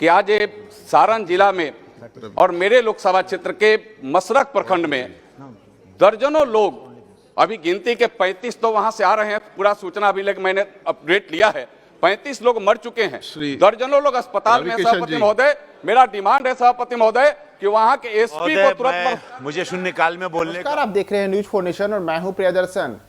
कि आज ये सारण जिला में और मेरे लोकसभा क्षेत्र के मसरक प्रखंड में दर्जनों लोग, अभी गिनती के 35 तो वहां से आ रहे हैं, पूरा सूचना अभी लेकर मैंने अपडेट लिया है, 35 लोग मर चुके हैं, दर्जनों लोग अस्पताल में। सभापति महोदय, मेरा डिमांड है सभापति महोदय कि वहां के एसपी को तुरंत मुझे शून्यकाल में बोलने का। आप देख रहे हैं न्यूज 4 नेशन और मैं हूं प्रियदर्शन।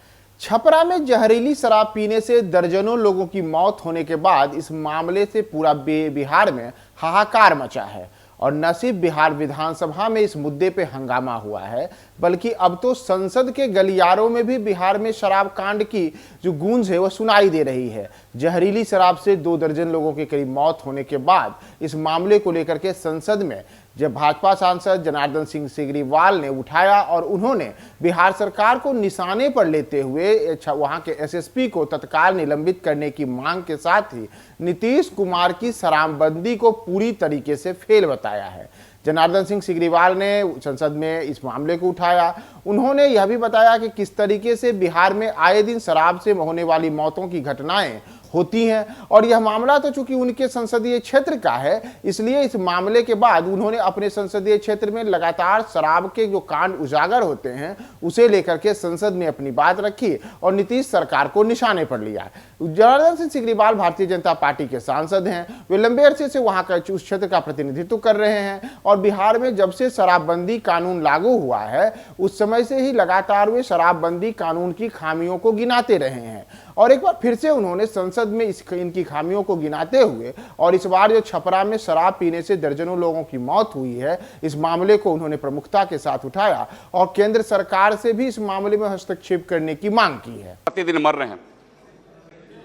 छपरा में जहरीली शराब पीने से दर्जनों लोगों की मौत होने के बाद इस मामले से पूरा बिहार में हाहाकार मचा है और न सिर्फ बिहार विधानसभा में इस मुद्दे पे हंगामा हुआ है, बल्कि अब तो संसद के गलियारों में भी बिहार में शराब कांड की जो गूंज है वह सुनाई दे रही है। जहरीली शराब से 2 दर्जन लोगों की करीब मौत होने के बाद इस मामले को लेकर के संसद में जब भाजपा सांसद जनार्दन सिंह सिग्रीवाल ने उठाया और उन्होंने बिहार सरकार को निशाने पर लेते हुए वहां के एसएसपी को तत्काल निलंबित करने की मांग के साथ ही नीतीश कुमार की शराबबंदी को पूरी तरीके से फेल बताया है। जनार्दन सिंह सिग्रीवाल ने संसद में इस मामले को उठाया। उन्होंने यह भी बताया कि किस तरीके से बिहार में आए दिन शराब से होने वाली मौतों की घटनाएं होती हैं और यह मामला तो चूंकि उनके संसदीय क्षेत्र का है, इसलिए इस मामले के बाद उन्होंने अपने संसदीय क्षेत्र में लगातार शराब के जो कांड उजागर होते हैं उसे लेकर के संसद में अपनी बात रखी और नीतीश सरकार को निशाने पर लिया। जनार्दन सिंह सिग्रीवाल भारतीय जनता पार्टी के सांसद हैं, वे लंबे अरसे से वहां का उस क्षेत्र का प्रतिनिधित्व कर रहे हैं और बिहार में जब से शराबबंदी कानून लागू हुआ है उस समय से ही लगातार वे शराबबंदी कानून की खामियों को गिनाते रहे हैं और एक बार फिर से उन्होंने संसद में इनकी खामियों को गिनाते हुए और इस बार जो छपरा में शराब पीने से दर्जनों लोगों की मौत हुई है इस मामले को उन्होंने प्रमुखता के साथ उठाया और केंद्र सरकार से भी इस मामले में हस्तक्षेप करने की मांग की है। प्रतिदिन मर रहे हैं।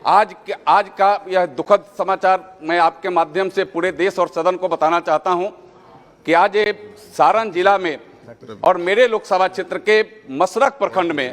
आज का यह दुखद समाचार मैं आपके माध्यम से पूरे देश और सदन को बताना चाहता हूं कि आज ये सारण जिला में और मेरे लोकसभा क्षेत्र के मसरक प्रखंड में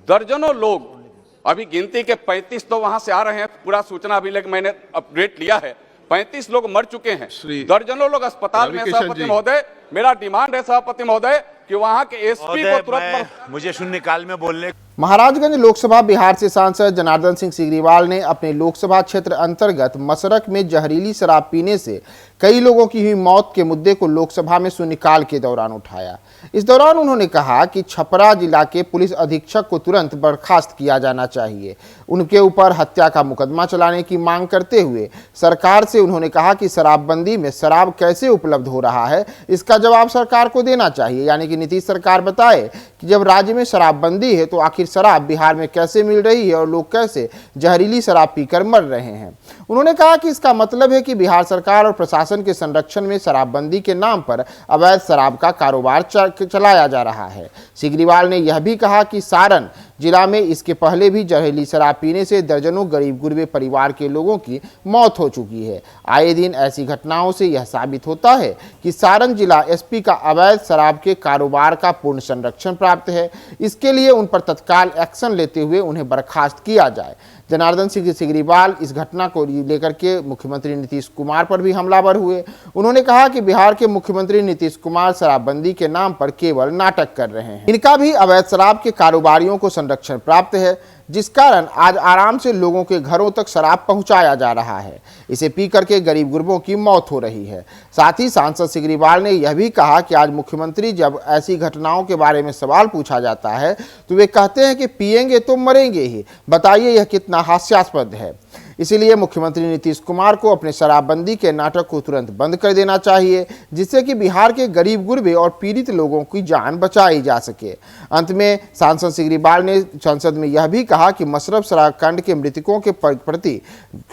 दर्जनों लोग, अभी गिनती के 35 तो वहां से आ रहे हैं, पूरा सूचना अभी लेकर मैंने अपडेट लिया है, 35 लोग मर चुके हैं, दर्जनों लोग अस्पताल में। सभापति महोदय, मेरा डिमांड है सभापति महोदय कि वहां के एसपी को तुरंत मुझे शून्यकाल में बोलने। महाराजगंज लोकसभा बिहार से सांसद जनार्दन सिंह सिग्रीवाल ने अपने लोकसभा क्षेत्र अंतर्गत मसरक में जहरीली शराब पीने से कई लोगों की हुई मौत के मुद्दे को लोकसभा में शून्यकाल के दौरान उठाया। इस दौरान उन्होंने कहा कि छपरा जिला के पुलिस अधीक्षक को तुरंत बर्खास्त किया जाना चाहिए। उनके ऊपर हत्या का मुकदमा चलाने की मांग करते हुए सरकार से उन्होंने कहा कि शराबबंदी में शराब कैसे उपलब्ध हो रहा है इसका जवाब सरकार को देना चाहिए, यानी कि नीतीश सरकार बताए कि जब राज्य में शराबबंदी है तो आखिर शराब बिहार में कैसे मिल रही है और लोग कैसे जहरीली शराब पीकर मर रहे हैं। उन्होंने कहा कि इसका मतलब है कि बिहार सरकार और प्रशासन के संरक्षण में शराबबंदी के नाम पर अवैध शराब का कारोबार चलाया जा रहा है। सिग्रीवाल ने यह भी कहा कि सारण जिला में इसके पहले भी जहरीली शराब पीने से दर्जनों गरीब गुरबे परिवार के लोगों की मौत हो चुकी है। आए दिन ऐसी घटनाओं से यह साबित होता है कि सारण जिला एसपी का अवैध शराब के कारोबार का पूर्ण संरक्षण प्राप्त है। इसके लिए उन पर तत्काल एक्शन लेते हुए उन्हें बर्खास्त किया जाए। जनार्दन सिंह सिग्रीवाल इस घटना को लेकर के मुख्यमंत्री नीतीश कुमार पर भी हमलावर हुए। उन्होंने कहा कि बिहार के मुख्यमंत्री नीतीश कुमार शराबबंदी के नाम पर केवल नाटक कर रहे हैं। इनका भी अवैध शराब के कारोबारियों को संरक्षण प्राप्त है, जिस कारण आज आराम से लोगों के घरों तक शराब पहुंचाया जा रहा है। इसे पी करके गरीब गुरबों की मौत हो रही है। साथ ही सांसद सिग्रीवाल ने यह भी कहा कि आज मुख्यमंत्री जब ऐसी घटनाओं के बारे में सवाल पूछा जाता है तो वे कहते हैं कि पिएंगे तो मरेंगे ही। बताइए यह कितना हास्यास्पद है। इसीलिए मुख्यमंत्री नीतीश कुमार को अपने शराबबंदी के नाटक को तुरंत बंद कर देना चाहिए, जिससे कि बिहार के गरीब गुरबे और पीड़ित लोगों की जान बचाई जा सके। अंत में सांसद सिग्रीवाल ने संसद में यह भी कहा कि मसरक शराब कांड के मृतकों के प्रति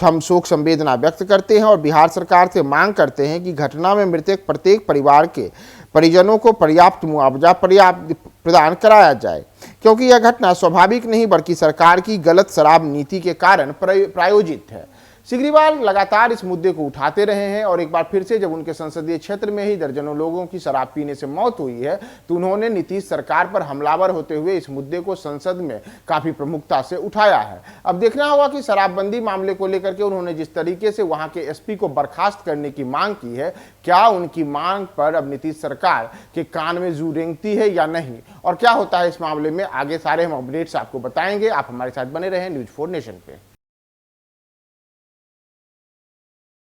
हम शोक संवेदना व्यक्त करते हैं और बिहार सरकार से मांग करते हैं कि घटना में मृतक प्रत्येक परिवार के परिजनों को पर्याप्त मुआवजा प्रदान कराया जाए, क्योंकि यह घटना स्वाभाविक नहीं बल्कि सरकार की गलत शराब नीति के कारण प्रायोजित है। सिग्रीवाल लगातार इस मुद्दे को उठाते रहे हैं और एक बार फिर से जब उनके संसदीय क्षेत्र में ही दर्जनों लोगों की शराब पीने से मौत हुई है तो उन्होंने नीतीश सरकार पर हमलावर होते हुए इस मुद्दे को संसद में काफी प्रमुखता से उठाया है। अब देखना होगा कि शराबबंदी मामले को लेकर के उन्होंने जिस तरीके से वहां के एसपी को बर्खास्त करने की मांग की है, क्या उनकी मांग पर अब नीतीश सरकार के कान में जू रेंगती है या नहीं, और क्या होता है इस मामले में आगे सारे हम अपडेट्स आपको बताएंगे। आप हमारे साथ बने रहें न्यूज 4 नेशन पे।